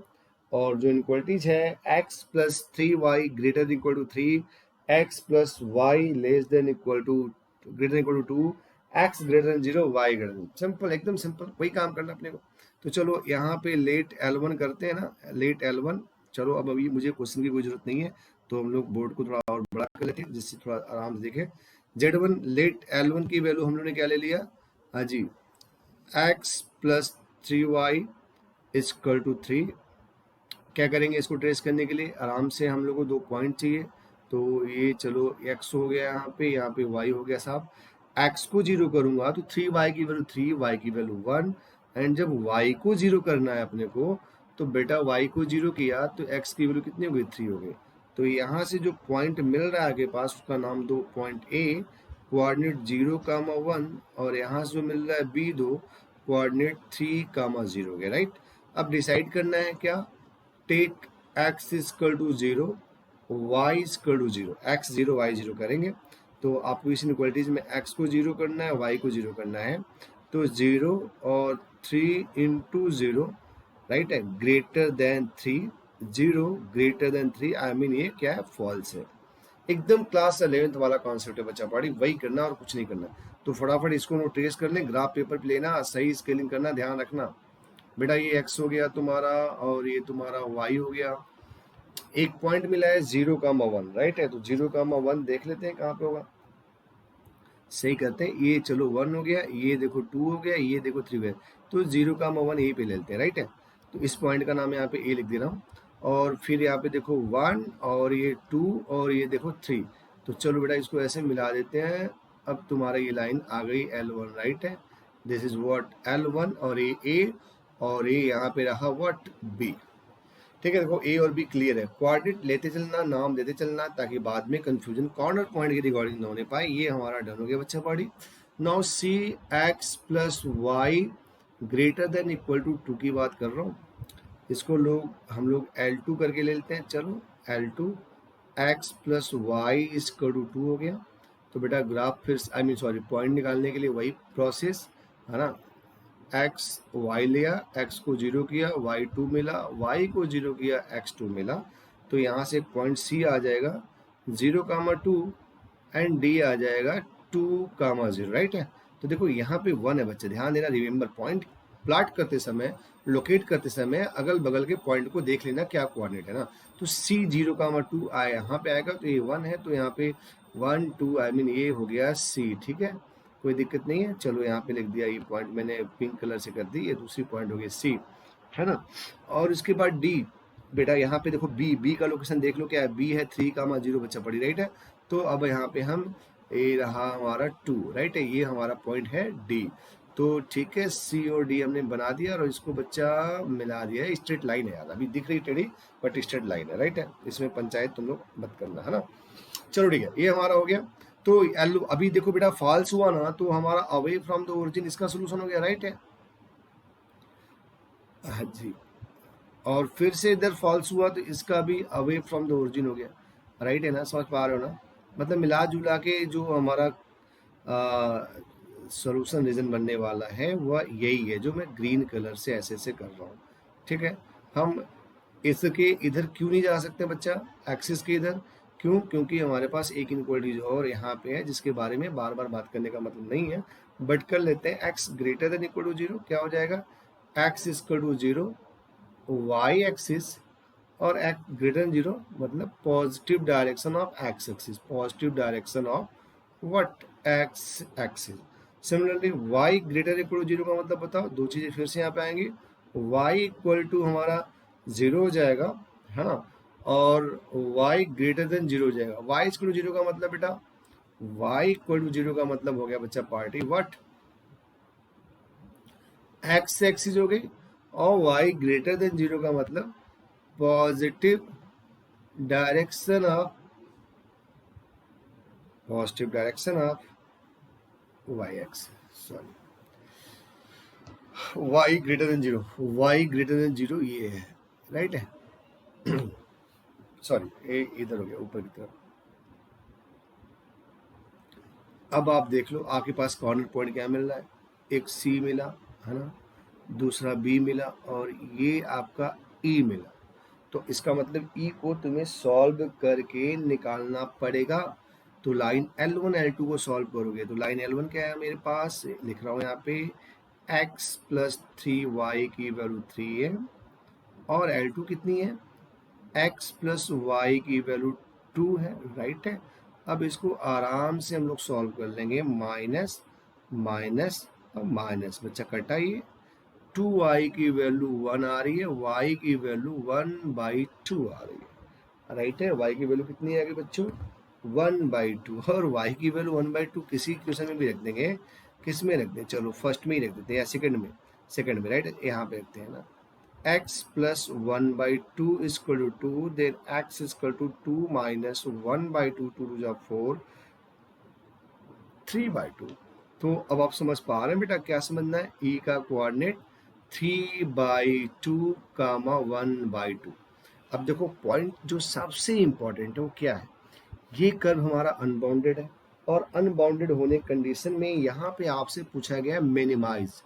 और जो इनक्वालिटीज है x + 3y greater than equal to 3, x + y less than equal to greater than equal to 2, x greater than 0, y greater than, simple, एकदम simple, वही काम करना अपने को। तो चलो यहाँ पे लेट L1 करते हैं ना, लेट L1, चलो अब अभी मुझे क्वेश्चन की कोई जरूरत नहीं है, तो हम लोग बोर्ड को थोड़ा और बड़ा कर लेते हैं जिससे थोड़ा आराम से देखें। Z1 लेट L1 की वैल्यू हम लोगों ने क्या ले लिया, हाँ जी, x plus 3y equal to 3। क्या करेंगे इसको ट्रेस करने के लिए, आराम से हम लोग को 2 पॉइंट चाहिए, तो ये चलो x हो गया यहाँ पे y हो गया साहब। x को 0 करूंगा तो 3y की वैल्यू 3, y की वैल्यू 1, एंड जब y को 0 करना है अपने को, तो बेटा y को 0 किया तो x की वैल्यू कितनी हो गई, 3 हो गई। तो यहाँ से जो पॉइंट मिल रहा है आगे पास उसका नाम दो पॉइंट A कोऑर्डिनेट 0, 1, और यहाँ से जो मिल रहा है B2 कोऑर्डिनेट 3, 0 गया, राइट। अब डिसाइड करना है क्या, take x equal to 0, y equal to 0, x 0 y 0 करेंगे, तो आपको इस इनक्वालिटीज में x को 0 करना है, y को 0 करना है, तो 0 और 3 इंटू 0, राइट है, greater than 3, 0 greater than 3, I mean ये क्या है, फॉल्स है। एकदम क्लास 11th वाला कॉन्सेप्ट है बच्चा, पढ़ी वही करना और कुछ नहीं करना। तो फटाफट इसको नोट ट्रेस कर लें, ग्राफ पेपर पे लेना, सही स्केलिंग करना, ध्यान रखना बेटा। ये x हो गया तुम्हारा और ये तुम्हारा y हो गया। एक पॉइंट मिला है 0, 1, राइट है, तो 0, 1 देख लेते हैं कहाँ पे होगा, सही करते हैं। ये चलो 1 हो गया, ये देखो 2 हो गया, ये देखो 3 हो गया, तो 0, 1 यहीं पे ले लेते हैं, राइट है। तो इस पॉइंट का नाम यहाँ पे ए लिख दे रहा हूँ, और फिर यहाँ पे देखो 1 और ये 2 और ये देखो 3, तो चलो बेटा इसको ऐसे मिला देते हैं। अब तुम्हारा ये लाइन आ गई L1, राइट है, दिस इज व्हाट L1, और ये A, और ये यहाँ पे रहा व्हाट B, ठीक है। देखो ए और बी क्लियर है, कोऑर्डिनेट लेते चलना, नाम देते चलना, ताकि बाद में कंफ्यूजन कॉर्नर पॉइंट की रिगार्डिंग ना होने पाए। ये हमारा डन हो गया बच्चा party. Now see x plus Y greater than equal to 2 की बात कर रहा हूँ, इसको हम लोग L2 करके ले लेते हैं। चलो L2 x plus Y equal to 2 हो गया। तो बेटा ग्राफ फिर आई मीन सॉरी पॉइंट निकालने के लिए वही प्रोसेस है ना, x y लिया, x को 0 किया, y2 मिला, y को 0 किया, x2 मिला, तो यहाँ से पॉइंट C आ जाएगा 0, 2 एंड D आ जाएगा 2, 0, राइट है। तो देखो यहाँ पे 1 है बच्चे, ध्यान देना, रिमेंबर पॉइंट प्लॉट करते समय, लोकेट करते समय अगल बगल के पॉइंट को देख लेना क्या कोऑर्डिनेट है ना। तो C 0, 2 आया यहाँ पे आएगा, तो ये 1 है, तो यहाँ पे 1, 2 आई मीन ये हो गया C, ठीक है, कोई दिक्कत नहीं है। चलो यहाँ पे लिख दिया, ये पॉइंट मैंने पिंक कलर से कर दी, ये दूसरी पॉइंट हो गई C, है ना। और उसके बाद D, बेटा यहाँ पे देखो B का लोकेशन देख लो क्या है, B है 3, 0 बच्चा पड़ी, राइट है। तो अब यहाँ पे हम ये रहा हमारा 2, राइट है, ये हमारा पॉइंट है D। तो ठीक है, C और D हमने बना दिया और इसको बच्चा मिला दिया। स्ट्रेट लाइन है यार, अभी दिख रही टेढ़ी बट स्ट्रेट लाइन है, राइट है, इसमें पंचायत तुम लोग मत करना, है ना। चलो ठीक है, ये हमारा हो गया। तो अभी देखो बेटा फॉल्स हुआ ना, तो हमारा अवे फ्रॉम द ओरिजिन इसका सोल्यूशन हो गया, राइट है, हाँ जी। और फिर से इधर फॉल्स हुआ तो इसका भी अवे फ्रॉम द ओरिजिन हो गया, राइट है ना, समझ पा रहे हो ना। मतलब मिला जुला के जो हमारा सॉल्यूशन रीजन बनने वाला है वह यही है जो मैं ग्रीन कलर से ऐसे कर रहा हूँ, ठीक है। हम इसके इधर क्यों नहीं जा सकते बच्चा, एक्सिस के इधर क्यों, क्योंकि हमारे पास एक इनक्वालिटी और यहाँ पे है जिसके बारे में बार बार बात करने का मतलब नहीं है, बट कर लेते हैं। x greater than equal to 0 क्या हो जाएगा, x equal to 0 y axis, और x ग्रेटर देन 0 मतलब positive direction of x axis, positive direction of what x axis. Similarly y greater equal to 0 का मतलब बताओ, दो चीजें फिर से यहाँ पे आएंगी, y इक्वल टू हमारा 0 हो जाएगा, है ना, और y ग्रेटर देन 0 हो जाएगा। y इक्वल टू 0 का मतलब बेटा, y इक्वल टू 0 का मतलब हो गया बच्चा पार्टी व्हाट, x एक्सिस हो गई, और y ग्रेटर देन 0 का मतलब positive direction of y axis, sorry y greater than 0, y greater than 0 ये है, राइट है, सॉरी ये इधर हो गया ऊपर की तरफ। अब आप देख लो आपके पास कॉर्नर पॉइंट क्या मिल रहा है, एक C मिला, है ना, दूसरा B मिला, और ये आपका E मिला। तो इसका मतलब E को तुम्हें सॉल्व करके निकालना पड़ेगा। तो लाइन L1 L2 को सॉल्व करोगे तो लाइन L1 क्या है मेरे पास, लिख रहा हूँ यहाँ पे x प्लस 3y की वैल्यू 3 है, और L2 कितनी है x प्लस वाई की वैल्यू 2 है, राइट है। अब इसको आराम से हम लोग सॉल्व कर लेंगे, माइनस माइनस और माइनस, बच्चा कटा ये, 2y की वैल्यू 1 आ रही है, y की वैल्यू 1/2 आ रही है, राइट है। y की वैल्यू कितनी आ गई बच्चों, 1/2, और y की वैल्यू 1/2 किसी क्वेश्चन में भी रख देंगे, किस में रख दें, चलो फर्स्ट में ही रख देते हैं या सेकंड में राइट, यहाँ पे रखते हैं ना, x plus 1/2 is equal to 2, then x is equal to 2 minus 1/2, 2 to 4, 3/2। तो अब आप समझ पा रहे हैं बेटा क्या समझना है, e का कोऑर्डिनेट 3/2 कामा 1/2। अब देखो पॉइंट जो सबसे इंपॉर्टेंट है वो क्या है, ये कर्व हमारा अनबाउंडेड है, और अनबाउंडेड होने कंडीशन में यहाँ पे आपसे पूछा गया है minimize,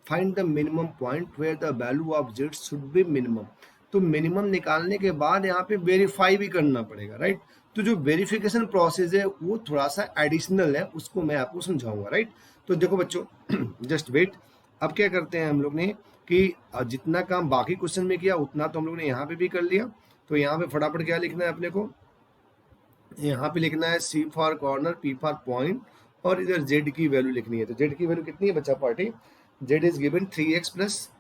find the minimum point where the value of z should be minimum. तो मिनिमम निकालने के बाद यहाँ पे वेरीफाई भी करना पड़ेगा, राइट। तो जो वेरिफिकेशन प्रोसेस है वो थोड़ा सा एडिशनल है, उसको मैं आपको समझाऊंगा, राइट। तो देखो बच्चों जस्ट वेट, अब क्या करते हैं हम लोग ने कि जितना काम बाकी क्वेश्चन में किया उतना तो हम लोग ने यहाँ पे भी कर लिया। तो यहाँ पे फटाफट क्या लिखना है अपने को, यहाँ पे लिखना है C for corner, P for point, और इधर Z की वैल्यू लिखनी है। तो Z की वैल्यू कितनी है बच्चा party, Z is given 3x plus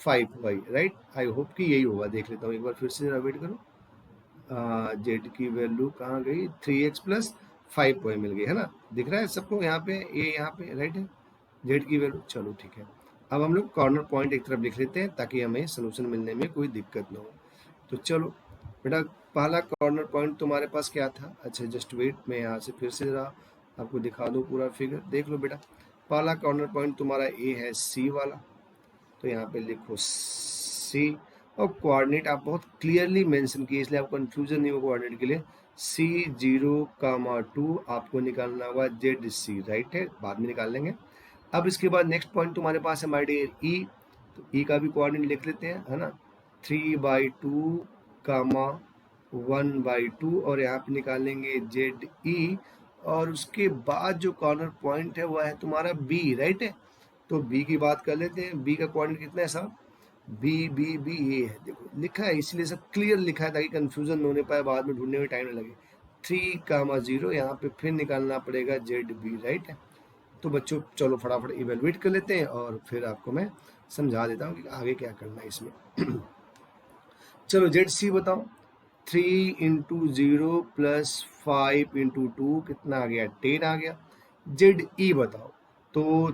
5y, right. I hope कि यही होगा, देख लेता हूँ एक बार फिर से, जरा वेट करो। Z की वैल्यू कहाँ गई, 3x प्लस 5y मिल गई है ना, दिख रहा है सबको यहाँ पे, ये यहाँ पे राइट है Z की वैल्यू, चलो ठीक है। अब हम लोग कॉर्नर पॉइंट एक तरफ लिख लेते हैं ताकि हमें सोल्यूशन मिलने में कोई दिक्कत ना हो। तो चलो बेटा, पहला कॉर्नर पॉइंट तुम्हारे पास क्या था, अच्छा जस्ट वेट, मैं यहाँ से फिर से जरा आपको दिखा दूँ पूरा फिगर, देख लो बेटा। पहला कॉर्नर पॉइंट तुम्हारा ए है C वाला, तो यहाँ पे लिखो C, और कोऑर्डिनेट आप बहुत क्लियरली मेंशन किए इसलिए आपको कंफ्यूजन नहीं हो कोऑर्डिनेट के लिए, C0,2 आपको निकालना होगा ZC, राइट है, बाद में निकाल लेंगे। अब इसके बाद नेक्स्ट पॉइंट तुम्हारे पास है माय डियर E, तो E का भी कोऑर्डिनेट लिख लेते हैं, है ना, 3/2 कामा 1/2, और यहाँ पे निकालेंगे ZE, और उसके बाद जो कॉर्नर पॉइंट है वह है तुम्हारा B, राइट है। तो B की बात कर लेते हैं, B का कोऑर्डिनेट कितना है साहब, B ये है, देखो लिखा है इसलिए सब क्लियर लिखा है ताकि कंफ्यूजन न होने पाए, बाद में ढूंढने में टाइम न लगे। 3,0 यहाँ पे फिर निकालना पड़ेगा ZB, राइट है। तो बच्चों चलो फटाफट इवेलुएट कर लेते हैं और फिर आपको मैं समझा देता हूँ कि आगे क्या करना है इसमें। चलो ZC बताओ, 3 इंटू 0 प्लस 5 इंटू 2 कितना आ गया, 10 आ गया। ZE बताओ, तो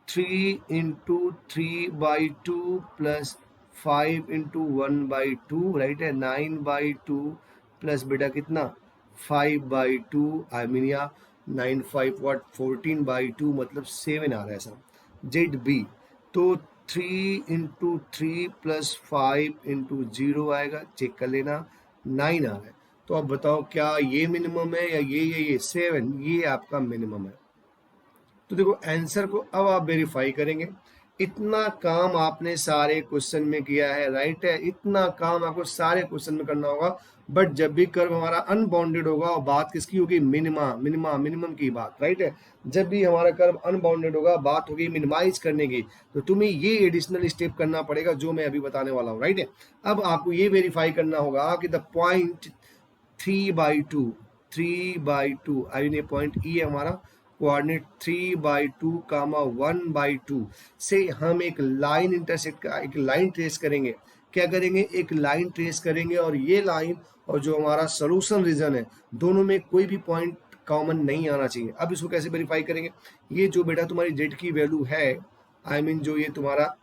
3 इंटू 3/2 प्लस 5 इंटू 1/2, राइट है, 9/2 प्लस बेटा कितना 5/2, आई मीन या 9 5 वॉट 14/2 मतलब 7 आ रहा है सर। ZB तो 3 इंटू 3 प्लस 5 इंटू 0 आएगा, चेक कर लेना, 9 आ रहा है। तो अब बताओ क्या ये मिनिमम है या ये 7, ये आपका मिनिमम है। तो देखो आंसर को अब आप वेरीफाई करेंगे, इतना काम आपने सारे क्वेश्चन में किया है, राइट है, इतना काम आपको सारे क्वेश्चन में करना होगा। बट जब भी कर्व हमारा अनबाउंडेड होगा और बात किसकी होगी, मिनिमम की बात, राइट है। जब भी हमारा कर्व अनबाउंडेड होगा बात होगी मिनिमाइज करने की, तो तुम्हें ये एडिशनल स्टेप करना पड़ेगा जो मैं अभी बताने वाला हूँ, राइट है। अब आपको ये वेरीफाई करना होगा कि the point 3/2 I mean point ई है हमारा, कोऑर्डिनेट 3/2 कामा 1/2 से हम एक लाइन इंटरसेक्ट का एक लाइन ट्रेस करेंगे। क्या करेंगे, एक लाइन ट्रेस करेंगे, और ये लाइन और जो हमारा सोल्यूशन रीजन है दोनों में कोई भी पॉइंट कॉमन नहीं आना चाहिए। अब इसको कैसे वेरीफाई करेंगे, ये जो बेटा तुम्हारी जेड की वैल्यू है, आई मीन जो ये तुम्हारा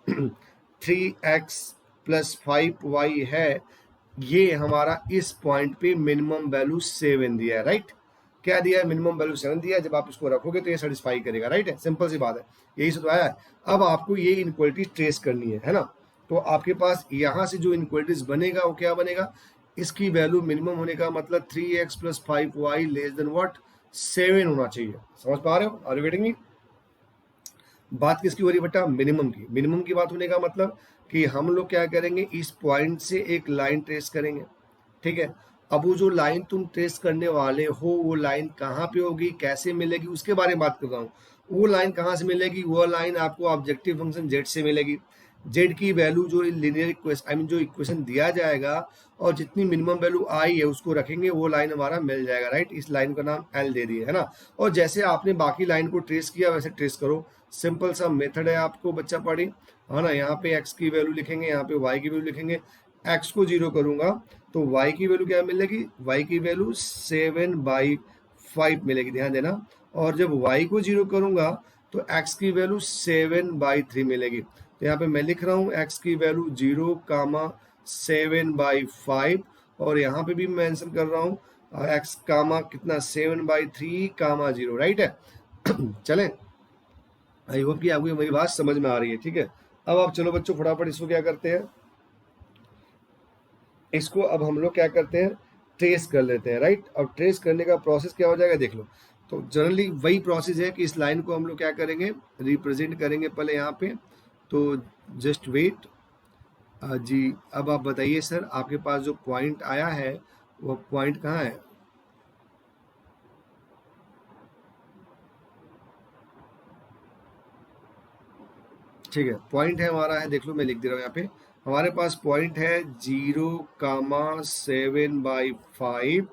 3x प्लस 5y है, ये हमारा इस पॉइंट पे मिनिमम वैल्यू 7 दिया है, राइट। क्या दिया है, मिनिमम वैल्यू 7 दिया है। जब आप इसको रखोगे तो ये सेटिस्फाई करेगा, राइट है, सिंपल सी बात है, यही से तो आया है। अब आपको ये इनक्वालिटी ट्रेस करनी है ना। तो आपके पास यहाँ से जो इनक्वालिटीज बनेगा वो क्या बनेगा, इसकी वैल्यू मिनिमम होने का मतलब 3x plus 5y less than what 7 होना चाहिए। समझ पा रहे हो, आर यू गेटिंग मी। बात किसकी हो रही है बेटा, मिनिमम की। मिनिमम की बात होने का मतलब कि हम लोग क्या करेंगे, इस पॉइंट से एक लाइन ट्रेस करेंगे, ठीक है। अब वो जो लाइन तुम ट्रेस करने वाले हो वो लाइन कहाँ पे होगी, कैसे मिलेगी, उसके बारे में बात कर रहा हूँ। वो लाइन कहाँ से मिलेगी, वो लाइन आपको ऑब्जेक्टिव फंक्शन जेड से मिलेगी। जेड की वैल्यू जो लीनियर इक्वेशन आई मीन जो इक्वेशन दिया जाएगा और जितनी मिनिमम वैल्यू आई है उसको रखेंगे, वो लाइन हमारा मिल जाएगा, राइट। इस लाइन का नाम एल दे दिए है ना। और जैसे आपने बाकी लाइन को ट्रेस किया वैसे ट्रेस करो, सिंपल सा मेथड है, आपको बच्चा पढ़ी है ना। यहाँ पे एक्स की वैल्यू लिखेंगे, यहाँ पे वाई की वैल्यू लिखेंगे। एक्स को 0 करूंगा तो वाई की वैल्यू क्या मिलेगी, वाई की वैल्यू 7/5 मिलेगी, ध्यान देना। और जब y को 0 करूंगा तो x की वैल्यू 7/3 मिलेगी। तो यहाँ पे मैं लिख रहा हूँ x की वैल्यू 0, 7/5, और यहाँ पे भी मेंशन कर रहा हूँ x कामा कितना 7/3, 0, राइट है। चलें, आई होप कि आपको मेरी बात समझ में आ रही है, ठीक है। अब आप चलो बच्चों फटाफट इसको क्या करते हैं, इसको अब हम लोग क्या करते हैं, ट्रेस कर लेते हैं, राइट। अब ट्रेस करने का प्रोसेस क्या हो जाएगा देख लो। तो जनरली वही प्रोसेस है कि इस लाइन को हम लोग क्या करेंगे, रिप्रेजेंट करेंगे पहले यहाँ पे। तो जस्ट वेट जी। अब आप बताइए सर, आपके पास जो पॉइंट आया है वो पॉइंट कहाँ है? ठीक है, पॉइंट है हमारा है, देख लो मैं लिख दे रहा हूँ यहाँ पे। हमारे पास पॉइंट है 0, 7/5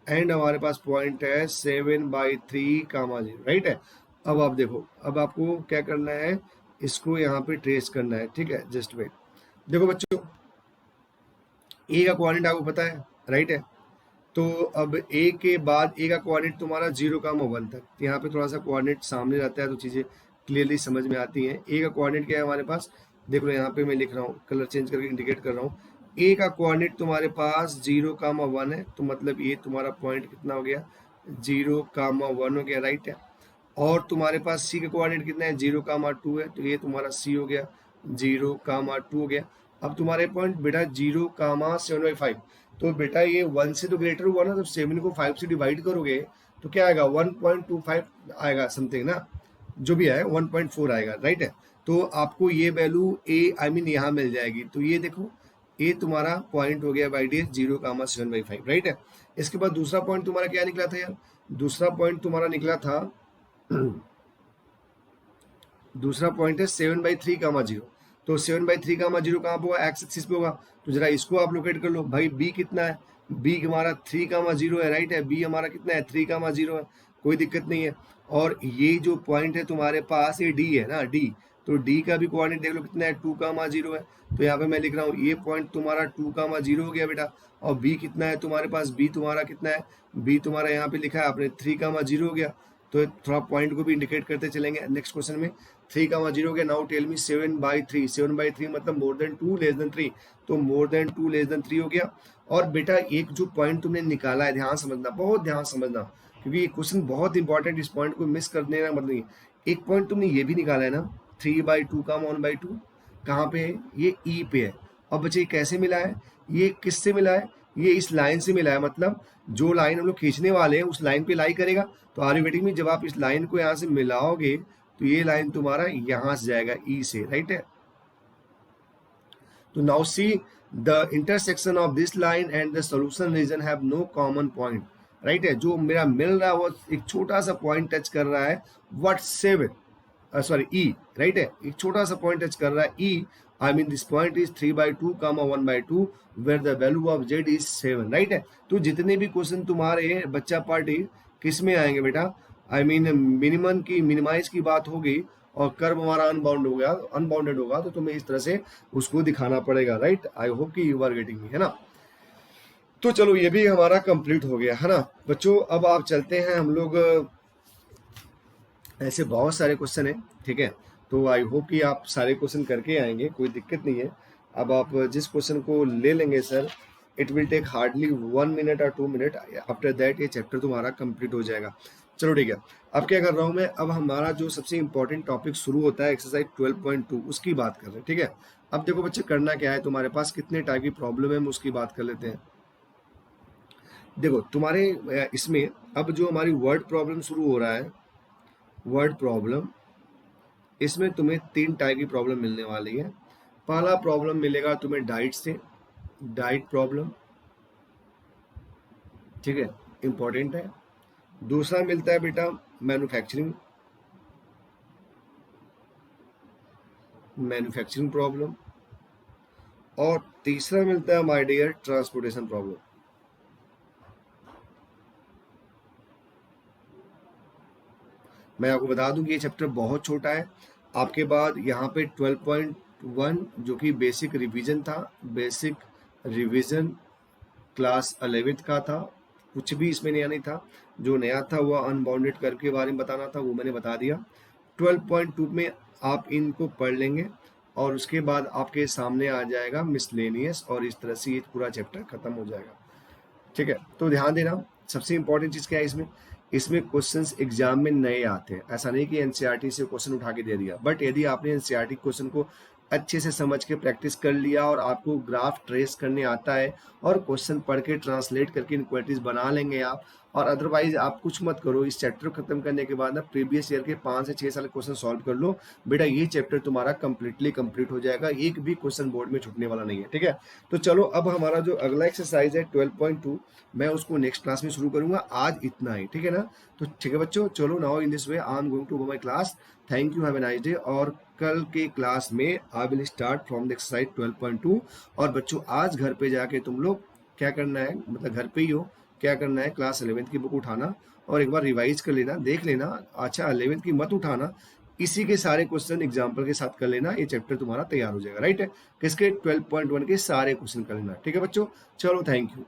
एंड हमारे पास पॉइंट है 7/3, 0, राइट है। अब आप देखो, अब आपको क्या करना है, इसको यहाँ पे ट्रेस करना है, ठीक है। जस्ट वेट, देखो बच्चों, ए का कोऑर्डिनेट आपको पता है, राइट है। तो अब ए के बाद ए का कोऑर्डिनेट तुम्हारा 0, 1 तक, यहाँ पे थोड़ा सा कोऑर्डिनेट सामने रहता है तो चीज़ें क्लियरली समझ में आती हैं। ए का कोऑर्डिनेट क्या है हमारे पास, देख लो यहाँ पे मैं लिख रहा हूँ, कलर चेंज करके इंडिकेट कर रहा हूँ। ए का कोऑर्डिनेट तुम्हारे पास 0, 1 है, तो मतलब ये तुम्हारा पॉइंट कितना हो गया, 0, 1 हो गया, राइट है। और तुम्हारे पास सी का कोऑर्डिनेट कितना है, 0, 2 है, तो ये तुम्हारा सी हो गया, 0, 2 हो गया। अब तुम्हारे पॉइंट बेटा 0, 7/5, तो बेटा ये 1 से तो ग्रेटर हुआ ना, तो 7 को 5 से डिवाइड करोगे तो क्या आएगा, 1.25 आएगा समथिंग ना, जो भी है 1.4 आएगा, राइट है। तो आपको ये वैल्यू ए आई मीन यहाँ मिल जाएगी। तो ये देखो, ए तुम्हारा पॉइंट हो गया बाई डी 0, 7/5, राइट है। इसके बाद दूसरा पॉइंट तुम्हारा क्या निकला था यार, दूसरा पॉइंट तुम्हारा निकला था दूसरा पॉइंट है 7/3, 0। तो 7/3, 0 कहाँ पे होगा, एक्स एक्सिस पे होगा। तो जरा इसको आप लोकेट कर लो भाई, बी कितना है, बी हमारा 3, 0 है, राइट है। बी हमारा कितना है, 3, 0 है, कोई दिक्कत नहीं है। और ये जो पॉइंट है तुम्हारे पास, ये डी है ना, डी। तो डी का भी कोऑर्डिनेट देख लो कितना है, 2, 0 है। तो यहाँ पे मैं लिख रहा हूँ ये पॉइंट तुम्हारा 2, 0 हो गया बेटा। और बी कितना है तुम्हारे पास, बी तुम्हारा कितना है, बी तुम्हारा यहाँ पे लिखा है आपने 3, 0 हो गया। तो थोड़ा पॉइंट को भी इंडिकेट करते चलेंगे नेक्स्ट क्वेश्चन में। 3, 0 हो गया। नाउ टेल मी 7/3, 7/3 मतलब मोर देन 2 लेस देन 3, तो मोर देन 2 लेस देन 3 हो गया। और बेटा एक जो पॉइंट तुमने निकाला है, ध्यान समझना, बहुत ध्यान समझना, क्योंकि ये क्वेश्चन बहुत इंपॉर्टेंट, इस पॉइंट को मिस कर देना मतलब नहीं। एक पॉइंट तुमने ये भी निकाला है ना, 3/2 का 1/2, कहाँ पे है, ये ई पे है। अब बच्चे कैसे मिला है, ये किससे मिला है, ये इस लाइन से मिला है, मतलब जो लाइन हम लोग खींचने वाले हैं उस लाइन पे लाई करेगा। तो आर वेटिंग में जब आप इस लाइन को यहाँ से मिलाओगे तो ये लाइन तुम्हारा यहाँ से जाएगा ई से, राइट है। तो now see the intersection of this line and the solution region have no common point, right है। जो मेरा मिल रहा है वो एक छोटा सा पॉइंट टच कर रहा है, व्हाट 7 सॉरी ई, राइट है, एक छोटा सा पॉइंट टच कर रहा है ई। I mean this point is 3/2, 1/2 where the value of z is 7, right है। तो जितने भी क्वेश्चन तुम्हारे बच्चा पार्टी किस में आएंगे बेटा, आई मीन मिनिमम की मिनिमाइज की बात होगी और कर्व हमारा अनबाउंड हो गया, अनबाउंडेड होगा, तो तुम्हें इस तरह से उसको दिखाना पड़ेगा, राइट। आई होप कि यू आर गेटिंग मी, है ना। तो चलो ये भी हमारा कंप्लीट हो गया, है ना बच्चों। अब आप चलते हैं हम लोग, ऐसे बहुत सारे क्वेश्चन हैं, ठीक है। तो आई होप कि आप सारे क्वेश्चन करके आएंगे, कोई दिक्कत नहीं है। अब आप जिस क्वेश्चन को ले लेंगे sir, it will take hardly 1 minute और 2 मिनट, आफ्टर दैट ये चैप्टर तुम्हारा कंप्लीट हो जाएगा। चलो ठीक है, अब क्या कर रहा हूँ मैं, अब हमारा जो सबसे इंपॉर्टेंट टॉपिक शुरू होता है एक्सरसाइज 12.2, उसकी बात कर रहे हैं, ठीक है। अब देखो बच्चे, करना क्या है, तुम्हारे पास कितने टाइप की प्रॉब्लम है हम उसकी बात कर लेते हैं। देखो तुम्हारे इसमें अब जो हमारी वर्ड प्रॉब्लम शुरू हो रहा है, वर्ड प्रॉब्लम, इसमें तुम्हें 3 टाइप की प्रॉब्लम मिलने वाली है। पहला प्रॉब्लम मिलेगा तुम्हें डाइट से, डाइट प्रॉब्लम, ठीक है, इंपॉर्टेंट है। दूसरा मिलता है बेटा मैन्युफैक्चरिंग, मैन्युफैक्चरिंग प्रॉब्लम, और तीसरा मिलता है माय डियर ट्रांसपोर्टेशन प्रॉब्लम। मैं आपको बता दूं कि ये चैप्टर बहुत छोटा है। आपके बाद यहाँ पे 12.1 जो कि बेसिक रिवीजन था, बेसिक रिवीजन क्लास 11th का था, कुछ भी इसमें नया नहीं था। जो नया था वो अनबाउंडेड कर्व के बारे में बताना था, वो मैंने बता दिया। 12.2 में आप इनको पढ़ लेंगे और उसके बाद आपके सामने आ जाएगा मिसलेनियस, और इस तरह से ये पूरा चैप्टर खत्म हो जाएगा। ठीक है, तो ध्यान देना, सबसे इंपॉर्टेंट चीज़ क्या है इसमें, इसमें क्वेश्चंस एग्जाम में नए आते हैं। ऐसा नहीं कि एनसीईआरटी से क्वेश्चन उठा के दे दिया, बट यदि आपने एनसीईआरटी क्वेश्चन को अच्छे से समझ के प्रैक्टिस कर लिया और आपको ग्राफ ट्रेस करने आता है और क्वेश्चन पढ़ के ट्रांसलेट करके इनक्वालिटीज बना लेंगे आप, और अदरवाइज आप कुछ मत करो। इस चैप्टर को खत्म करने के बाद ना प्रीवियस ईयर के 5 से 6 साल क्वेश्चन सॉल्व कर लो बेटा, ये चैप्टर तुम्हारा कंप्लीटली कंप्लीट हो जाएगा, एक भी क्वेश्चन बोर्ड में छूटने वाला नहीं है। ठीक है, तो चलो अब हमारा जो अगला एक्सरसाइज है 12.2, मैं उसको नेक्स्ट क्लास में शुरू करूंगा। आज इतना ही, ठीक है ना। तो ठीक है बच्चों, चलो now in this way I am going to my class. Thank you, have a nice day. और कल के क्लास में I will start from the exercise 12.2। और बच्चों आज घर पे जाके तुम लोग क्या करना है, मतलब घर पे ही हो, क्या करना है, क्लास 11th की बुक उठाना और एक बार रिवाइज कर लेना, देख लेना। अच्छा 11th की मत उठाना, इसी के सारे क्वेश्चन एग्जाम्पल के साथ कर लेना, ये चैप्टर तुम्हारा तैयार हो जाएगा। राइट है, किसके 12.1 के सारे क्वेश्चन कर लेना। ठीक है बच्चों, चलो थैंक यू।